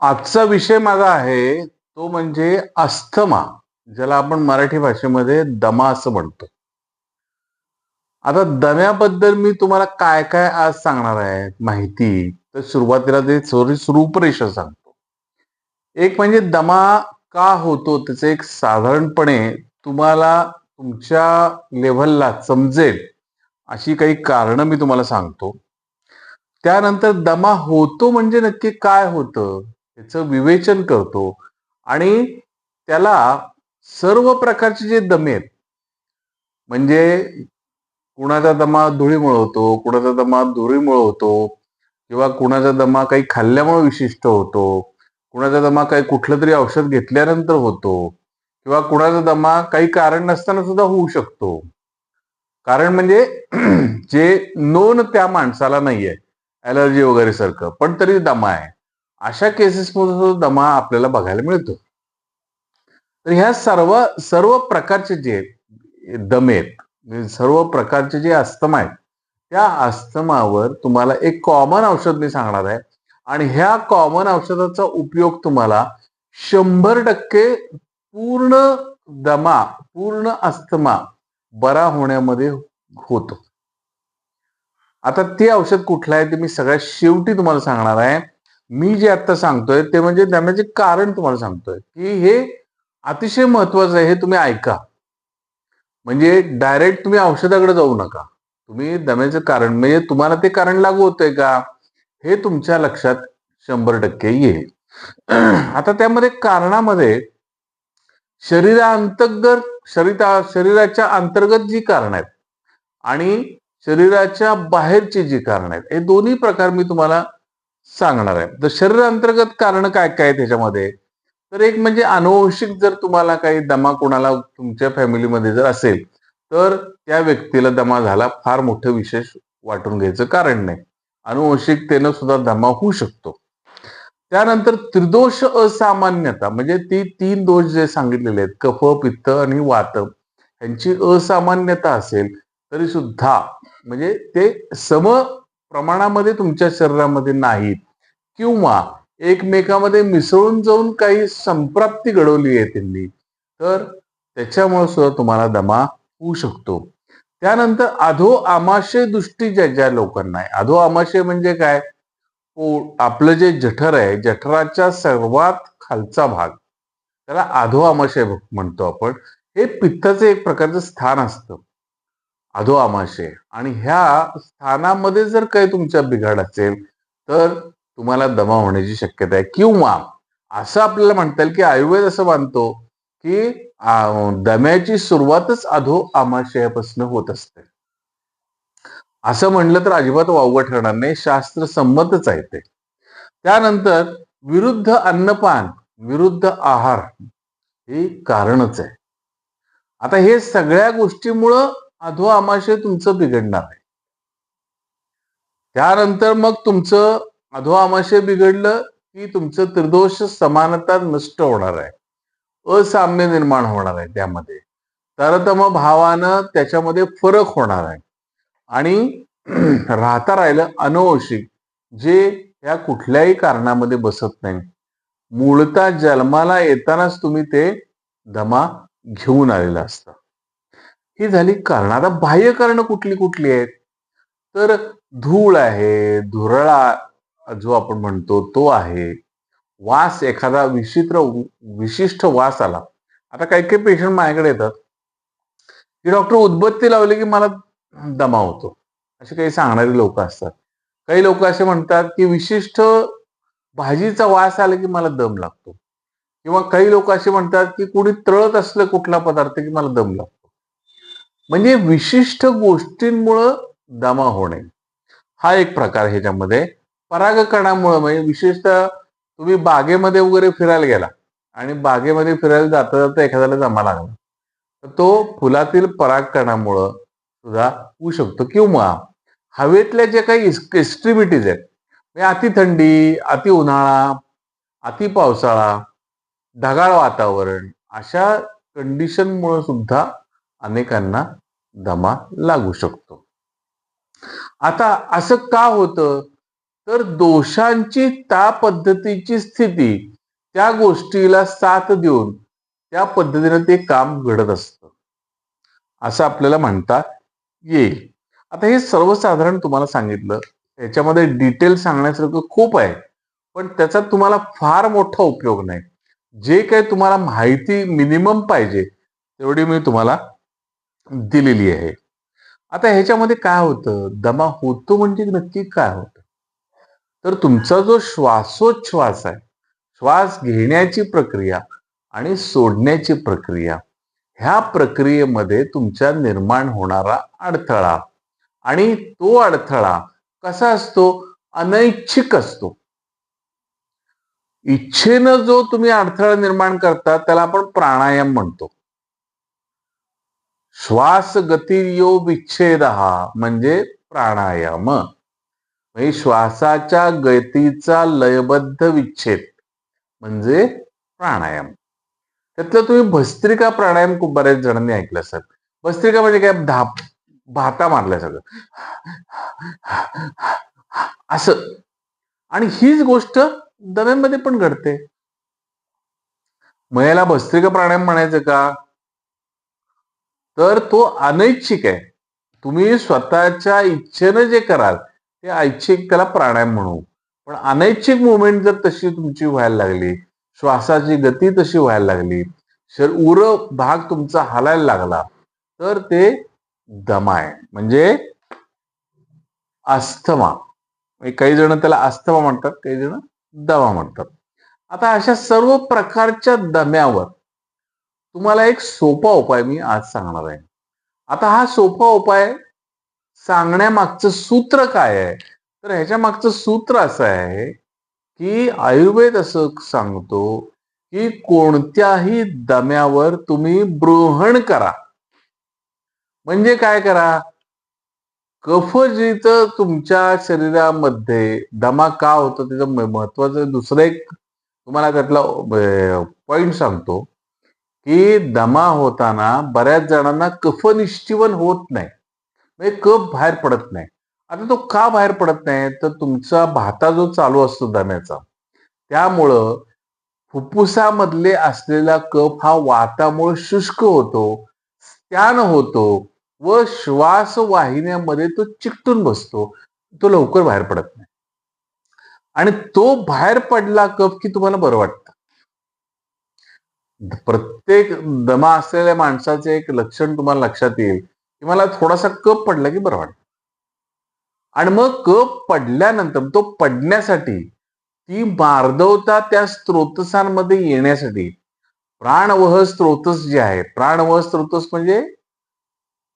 आजचा विषय माझा आहे तो म्हणजे अस्थमा, ज्याला आपण मराठी भाषेमध्ये दमा असं म्हणतो. आता दम्याबद्दल मी तुम्हाला काय काय आज सांगणार आहे माहिती. तर सुरुवातीला ते थोडी रूपरेषा सांगतो. एक म्हणजे दमा का होतो त्याचं एक साधारणपणे तुम्हाला तुमच्या लेव्हलला समजेल अशी काही कारणं मी तुम्हाला सांगतो. त्यानंतर दमा होतो म्हणजे नक्की काय होतं याचं विवेचन करतो आणि त्याला सर्व प्रकारचे जे दमे आहेत, म्हणजे कुणाचा दमा धुळीमुळे होतो, कुणाचा दमा धुळीमुळे होतो किंवा कुणाचा दमा काही खाल्ल्यामुळे विशिष्ट होतो, कुणाचा दमा काही कुठलं तरी औषध घेतल्यानंतर होतो किंवा कुणाचा दमा काही कारण नसताना सुद्धा होऊ शकतो. कारण म्हणजे जे नोन त्या माणसाला नाहीये, ॲलर्जी वगैरे सारखं, पण तरी दमा आहे. अशा केसेसमध्ये सुद्धा दमा आपल्याला बघायला मिळतो. तर ह्या सर्व सर्व प्रकारचे जे दमे आहेत, म्हणजे सर्व प्रकारचे जे अस्थमा आहेत, त्या अस्थमावर तुम्हाला एक कॉमन औषध मी सांगणार आहे आणि ह्या कॉमन औषधाचा उपयोग तुम्हाला 100% पूर्ण दमा, पूर्ण अस्थमा बरा होण्यामध्ये होतो. आता ते औषध कुठलं आहे ते मी सगळ्यात शेवटी तुम्हाला सांगणार आहे. मी जे आता सांगतोय ते म्हणजे दम्याचे कारण तुम्हाला सांगतोय, की हे अतिशय महत्वाचं आहे. हे तुम्ही ऐका. म्हणजे डायरेक्ट तुम्ही औषधाकडे जाऊ नका. तुम्ही दम्याचं कारण म्हणजे तुम्हाला ते कारण लागू होतंय का? हे तुमच्या लक्षात 100% येईल. आता त्यामध्ये कारणामध्ये शरीराअंतर्गत शरीराच्या अंतर्गत जी कारण आहेत आणि शरीराच्या बाहेरची जी कारण आहेत, हे दोन्ही प्रकार मी तुम्हाला सांगणार आहे. तर शरीरांतर्गत कारण काय काय आहे त्याच्यामध्ये? तर एक म्हणजे अनुवंशिक, जर तुम्हाला काही दमा कोणाला तुमच्या फॅमिलीमध्ये जर असेल, तर त्या व्यक्तीला दमा झाला फार मोठं विशेष वाटून घ्यायचं कारण नाही. अनुवंशिकतेनं सुद्धा दमा होऊ शकतो. त्यानंतर त्रिदोष असामान्यता, म्हणजे ती 3 दोष जे सांगितलेले आहेत, कफ, पित्त आणि वात, यांची असामान्यता असेल तरी सुद्धा, म्हणजे ते सम प्रमाणामध्ये तुमच्या शरीरामध्ये नाहीत किंवा एकमेकामध्ये मिसळून जाऊन काही संप्राप्ती घडवली आहे त्यांनी, तर त्याच्यामुळे सुद्धा तुम्हाला दमा होऊ शकतो. त्यानंतर अधो आमाशय दृष्टी ज्या ज्या लोकांना आहे, अधो आमाशय म्हणजे काय? आपलं जे जठर आहे, जठराच्या सर्वात खालचा भाग, त्याला अधो आमाशय म्हणतो आपण. हे पित्ताचं एक प्रकारचं स्थान असतं, अधो आमाशय. आणि ह्या स्थानामध्ये जर काही तुमच्या बिघाड असेल तर तुम्हाला दमा होण्याची शक्यता आहे. किंवा असं आपल्याला म्हणता येईल की आयुर्वेद असं मानतो की दम्याची सुरुवातच अधो आमाशयापासून होत असते. असं म्हणलं तर अजिबात वावगं ठरणार नाही, शास्त्र संमतच आहे ते. त्यानंतर विरुद्ध अन्नपान, विरुद्ध आहार, हे कारणच आहे. आता हे सगळ्या गोष्टीमुळं अधो आमाशय तुमचं बिघडणार आहे. त्यानंतर मग तुमचं अधो आमाशय बिघडलं की तुमचं त्रिदोष समानता नष्ट होणार आहे, असाम्य निर्माण होणार आहे त्यामध्ये, तरतम भावानं त्याच्यामध्ये फरक होणार आहे. आणि राहता राहिलं अनुवंशिक, जे या कुठल्याही कारणामध्ये बसत नाही. मूळतः जन्माला येतानाच तुम्ही ते दमा घेऊन आलेलं असतं. ही झाली कारण. आता बाह्य कारण कुठली कुठली आहेत? तर धूळ आहे, धुरळा जो आपण म्हणतो तो आहे, वास, एखादा विशिष्ट वास आला. आता काही काही पेशंट माझ्याकडे येतात की डॉक्टर उदबत्ती लावली की मला दमा होतो, असे काही सांगणारी लोक असतात. काही लोक असे म्हणतात की विशिष्ट भाजीचा वास आला की मला दम लागतो, किंवा काही लोक असे म्हणतात की कोणी तळत असलं कुठला पदार्थ की मला दम लागतो. म्हणजे विशिष्ट गोष्टींमुळं दमा होणे हा एक प्रकार. ह्याच्यामध्ये परागकणामुळे, म्हणजे विशेषतः तुम्ही बागेमध्ये वगैरे फिरायला गेला आणि बागेमध्ये फिरायला जाता जाता एखाद्याला दमा लागला, तर तो फुलातील परागकणामुळं सुद्धा होऊ शकतो. किंवा हवेतल्या ज्या काही एक्स्ट्रीमिटीज आहेत, म्हणजे अति थंडी, अति उन्हाळा, अति पावसाळा, ढगाळ वातावरण, अशा कंडिशनमुळे सुद्धा अनेकांना दमा लागू शकतो. आता असं का होतं? तर दोषांची त्या पद्धतीची स्थिती त्या गोष्टीला साथ देऊन त्या पद्धतीने ते काम घडत असतं असं आपल्याला म्हणता येईल. आता हे सर्वसाधारण तुम्हाला सांगितलं, याच्यामध्ये डिटेल सांगण्यासारखं खूप आहे, पण त्याचा तुम्हाला फार मोठा उपयोग नाही. जे काही तुम्हाला माहिती मिनिमम पाहिजे तेवढी मी तुम्हाला दिलेली आहे. आता ह्याच्यामध्ये काय होतं, दमा होतो म्हणजे नक्की काय होतं? तर तुमचा जो श्वासोच्छ्वास आहे, श्वास घेण्याची प्रक्रिया आणि सोडण्याची प्रक्रिया, ह्या प्रक्रियेमध्ये तुमच्या निर्माण होणारा अडथळा आणि तो अडथळा कसा असतो? अनैच्छिक असतो. इच्छेनं जो तुम्ही अडथळा निर्माण करता त्याला आपण प्राणायाम म्हणतो. श्वास गतिर्यो विच्छेद म्हणजे प्राणायाम. म्हणजे श्वासाच्या गतीचा लयबद्ध विच्छेद म्हणजे प्राणायाम. त्यातलं तुम्ही भस्त्रिका प्राणायाम खूप बऱ्याच जणांनी ऐकलं असेल. भस्त्रिका म्हणजे काय? भाता मारल्या सगळं असं. आणि हीच गोष्ट दम्यांमध्ये पण घडते. मग याला भस्त्रिका प्राणायाम म्हणायचं का? तर तो अनैच्छिक आहे. तुम्ही स्वतःच्या इच्छेनं जे कराल ते ऐच्छिक त्याला प्राणायाम म्हणू. पण अनैच्छिक मुवमेंट जर तशी तुमची व्हायला लागली, श्वासाची गती तशी व्हायला लागली, उर भाग तुमचा हालायला लागला, तर ते दमा आहे. म्हणजे अस्थमा. काही जण त्याला अस्थमा म्हणतात, काही जण दमा म्हणतात. आता अशा सर्व प्रकारच्या दम्यावर तुम्हाला एक सोपा उपाय मी आज सांगणार आहे. आता हा सोपा उपाय सांगण्यामागचं सूत्र काय आहे? तर ह्याच्या मागचं सूत्र असं आहे की आयुर्वेद असं सांगतो की कोणत्याही दम्यावर तुम्ही ब्रूहण करा. म्हणजे काय करा? कफ जिथं तुमच्या शरीरामध्ये दमा का होतो त्याचं महत्वाचं दुसरं एक तुम्हाला त्यातला पॉइंट सांगतो की दमा होताना बऱ्याच जणांना कफनिष्ठीवन होत नाही, म्हणजे कफ बाहेर पडत नाही. आता तो का बाहेर पडत नाही? तर तुमचा भाता जो चालू असतो दम्याचा, त्यामुळं फुफ्फुसामधले असलेला कफ हा वातामुळे शुष्क होतो, स्त्यान होतो व श्वास वाहिन्यामध्ये तो चिकटून बसतो. तो लवकर बाहेर पडत नाही. आणि तो बाहेर पडला कफ की तुम्हाला बरं वाटतं. प्रत्येक दमा असलेल्या माणसाचे एक लक्षण तुम्हाला लक्षात येईल की मला थोडासा कफ पडला की बरं वाटतं. आणि मग कफ पडल्यानंतर तो पडण्यासाठी ती मार्दवता त्या स्त्रोतसांमध्ये येण्यासाठी प्राणवह स्त्रोतस जे आहे, प्राणवह स्त्रोतस म्हणजे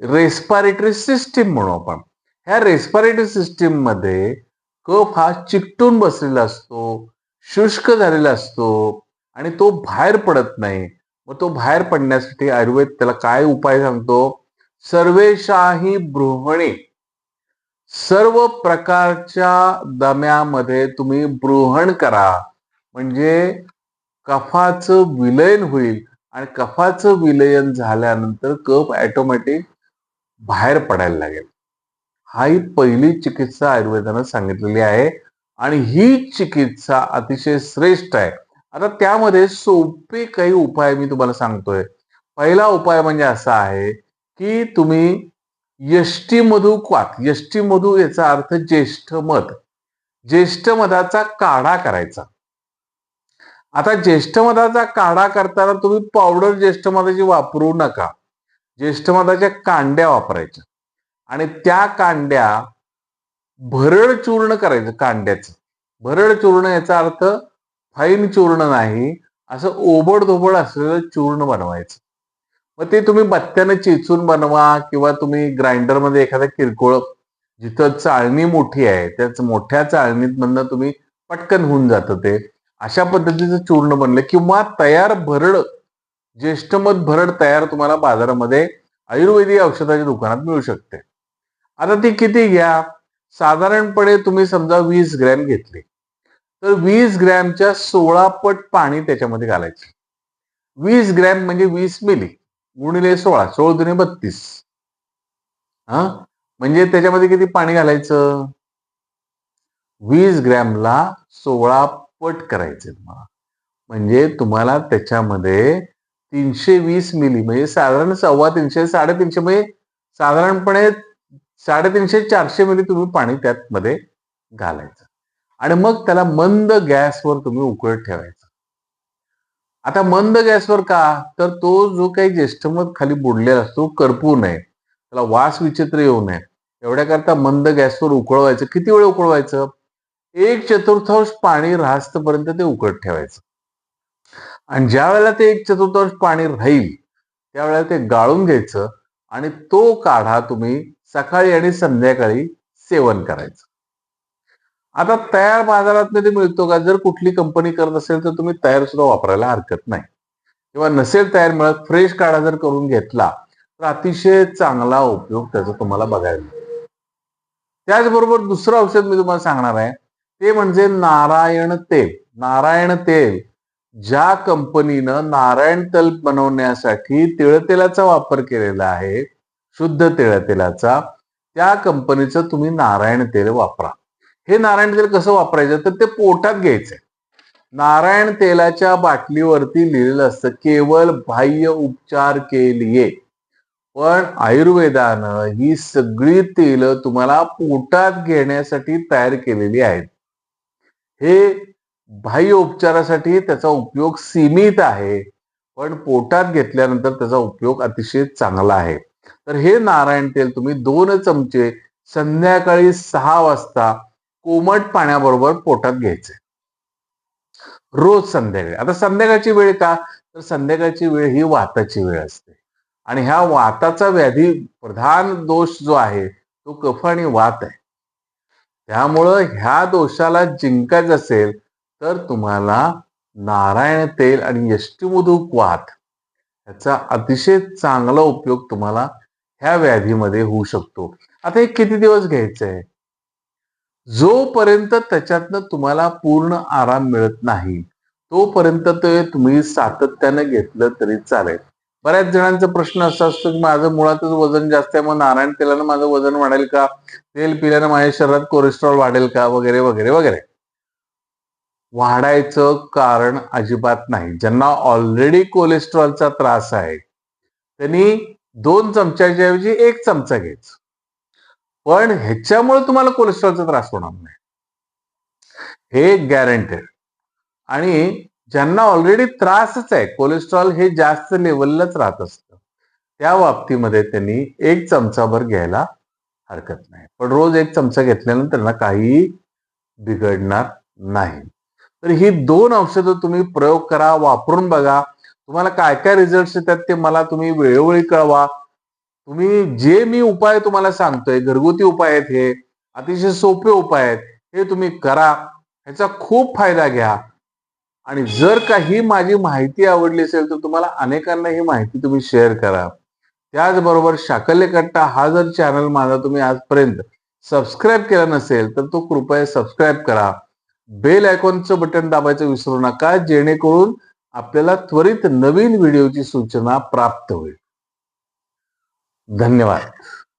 रेस्पिरेटरी सिस्टीम म्हणू आपण. ह्या रेस्पिरेटरी सिस्टीम मध्ये कफ हा चिकटून बसलेला असतो, शुष्क झालेला असतो आणि तो बाहेर पडत नाही. मग तो बाहेर पडण्यासाठी आयुर्वेद त्याला काय उपाय सांगतो? सर्वेशाही ब्रूहणे. सर्व प्रकारच्या दम्यामध्ये तुम्ही ब्रूहण करा. म्हणजे कफाचं विलयन होईल आणि कफाचं विलयन झाल्यानंतर कफ ऑटोमॅटिक बाहेर पडायला लागेल. हा ही पहिली चिकित्सा आयुर्वेदानं सांगितलेली आहे आणि ही चिकित्सा अतिशय श्रेष्ठ आहे. आता त्यामध्ये सोपे काही उपाय मी तुम्हाला सांगतोय. पहिला उपाय म्हणजे असा आहे की तुम्ही यष्टी मधु क्वाथ, यष्टी मधू याचा अर्थ ज्येष्ठ मध, ज्येष्ठ मधाचा काढा करायचा. आता ज्येष्ठ मधाचा काढा करताना तुम्ही पावडर ज्येष्ठ मधाची वापरू नका. ज्येष्ठ मधाच्या कांड्या वापरायच्या आणि त्या कांड्या भरड चूर्ण करायचं कांड्याचं. भरड चूर्ण याचा अर्थ फाईन चूर्ण नाही, असं ओबड-धोबड असलेलं चूर्ण बनवायचं. मग ते तुम्ही बत्त्याने चेचून बनवा किंवा तुम्ही ग्राइंडरमध्ये एखाद्या किरकोळ जिथं चाळणी मोठी आहे त्याच मोठ्या चाळणीत मधनं तुम्ही पटकन होऊन जातं ते. अशा पद्धतीचं चूर्ण बनलं किंवा तयार भरड ज्येष्ठमध भरड तयार तुम्हाला बाजारामध्ये आयुर्वेदिक औषधाच्या दुकानात मिळू शकते. आता ती किती घ्या? साधारणपणे तुम्ही समजा 20 ग्रॅम घेतले तर 20 ग्रॅमच्या 16 पट पाणी त्याच्यामध्ये घालायचं. 20 ग्रॅम म्हणजे 20 मिली गुणिले 16, 16 दुने 32. हा म्हणजे त्याच्यामध्ये किती पाणी घालायचं? 20 ग्रॅमला 16 पट करायचे तुम्हाला. म्हणजे तुम्हाला त्याच्यामध्ये 320 मिली म्हणजे साधारण 350 350 म्हणजे साधारणपणे 350-400 मिली तुम्ही पाणी त्यात मध्ये घालायचं आणि मग त्याला मंद गॅसवर तुम्ही उकळत ठेवायचं. आता मंद गॅसवर का? तर तो जो काही ज्येष्ठमध खाली बुडलेला असतो करपू नये, त्याला वास विचित्र येऊ नये एवढ्याकरता मंद गॅसवर उकळवायचं. किती वेळ उकळवायचं? 1/4 पाणी राहस्तपर्यंत ते उकळत ठेवायचं आणि ज्या वेळेला ते 1/4 पाणी राहील त्यावेळेला ते गाळून घ्यायचं आणि तो काढा तुम्ही सकाळी आणि संध्याकाळी सेवन करायचं. आता तयार बाजारात मध्ये मिळतो का? जर कुठली कंपनी करत असेल तर तुम्ही तयार सुद्धा वापरायला हरकत नाही किंवा नसेल तयार मिळत फ्रेश काढा जर करून घेतला तर अतिशय चांगला उपयोग त्याचा तुम्हाला बघायला मिळेल. त्याचबरोबर दुसरं औषध मी तुम्हाला सांगणार आहे ते म्हणजे नारायण तेल. नारायण तेल ज्या कंपनीनं नारायण तेल बनवण्यासाठी तिळतेलाचा वापर केलेला आहे, शुद्ध तिळतेलाचा, त्या कंपनीचं तुम्ही नारायण तेल वापरा. हे नारायण तेल कसं वापरायचं? तर ते पोटात घ्यायचंय. नारायण तेलाच्या बाटलीवरती लिहिलेलं असतं केवळ बाह्य उपचार के लिए. पण आयुर्वेदानं ही सगळी तेल तुम्हाला पोटात घेण्यासाठी तयार केलेली आहेत. हे बाह्य उपचारासाठी त्याचा उपयोग सीमित आहे, पण पोटात घेतल्यानंतर त्याचा उपयोग अतिशय चांगला आहे. तर हे नारायण तेल तुम्ही 2 चमचे संध्याकाळी 6 वाजता कोमट पाण्याबरोबर पोटात घ्यायचे रोज संध्याकाळी. आता संध्याकाळची वेळ का? तर संध्याकाळची वेळ ही वाताची वेळ असते आणि ह्या वाताचा व्याधी प्रधान दोष जो आहे तो कफ आणि वात आहे. त्यामुळं ह्या दोषाला जिंकायचं असेल तर तुम्हाला नारायण तेल आणि यष्टिमुदुक वात याचा अतिशय चांगला उपयोग तुम्हाला ह्या व्याधीमध्ये होऊ शकतो. आता हे किती दिवस घ्यायचंय? जोपर्यंत त्याच्यातनं तुम्हाला पूर्ण आराम मिळत नाही तोपर्यंत ते तुम्ही सातत्याने घेतलं तरी चालेल. बऱ्याच जणांचा प्रश्न असा असतो की माझं मुळातच वजन जास्त आहे, मग नारायण तेलानं माझं वजन वाढेल का? तेल पिल्यानं माझ्या शरीरात कोलेस्ट्रॉल वाढेल का? वगैरे वगैरे वगैरे. वाढायचं कारण अजिबात नाही. ज्यांना ऑलरेडी कोलेस्ट्रॉलचा त्रास आहे त्यांनी 2 चमच्याच्या ऐवजी 1 चमचा घ्यायचा. पण ह्याच्यामुळे तुम्हाला कोलेस्ट्रॉलचा त्रास होणार नाही, हे गॅरंटेड. आणि ज्यांना ऑलरेडी त्रासच आहे, कोलेस्ट्रॉल हे जास्त लेवललाच राहत असतं, त्या बाबतीमध्ये त्यांनी 1 चमचाभर घ्यायला हरकत नाही. पण रोज 1 चमचा घेतल्यानंतर ना काहीही बिघडणार नाही. तर ही 2 औषधं तुम्ही प्रयोग करा, वापरून बघा. तुम्हाला काय काय रिझल्ट येतात ते मला तुम्ही वेळोवेळी कळवा. तुम्ही जे मी उपाय तुम्हाला सांगतोय, घरगुती उपाय आहेत हे, अतिशय सोपे उपाय आहेत. हे तुम्ही करा. ह्याचा खूप फायदा घ्या. आणि जर काही माझी माहिती आवडली असेल तर तुम्हाला अनेकांना ही माहिती तुम्ही शेअर करा. त्याचबरोबर शाकल्य कट्टा हा जर चॅनल माझा तुम्ही आजपर्यंत सबस्क्राईब केला नसेल तर तो कृपया सबस्क्राईब करा. बेल आयकॉनचं बटन दाबायचं विसरू नका, जेणेकरून आपल्याला त्वरित नवीन व्हिडिओची सूचना प्राप्त होईल. धन्यवाद.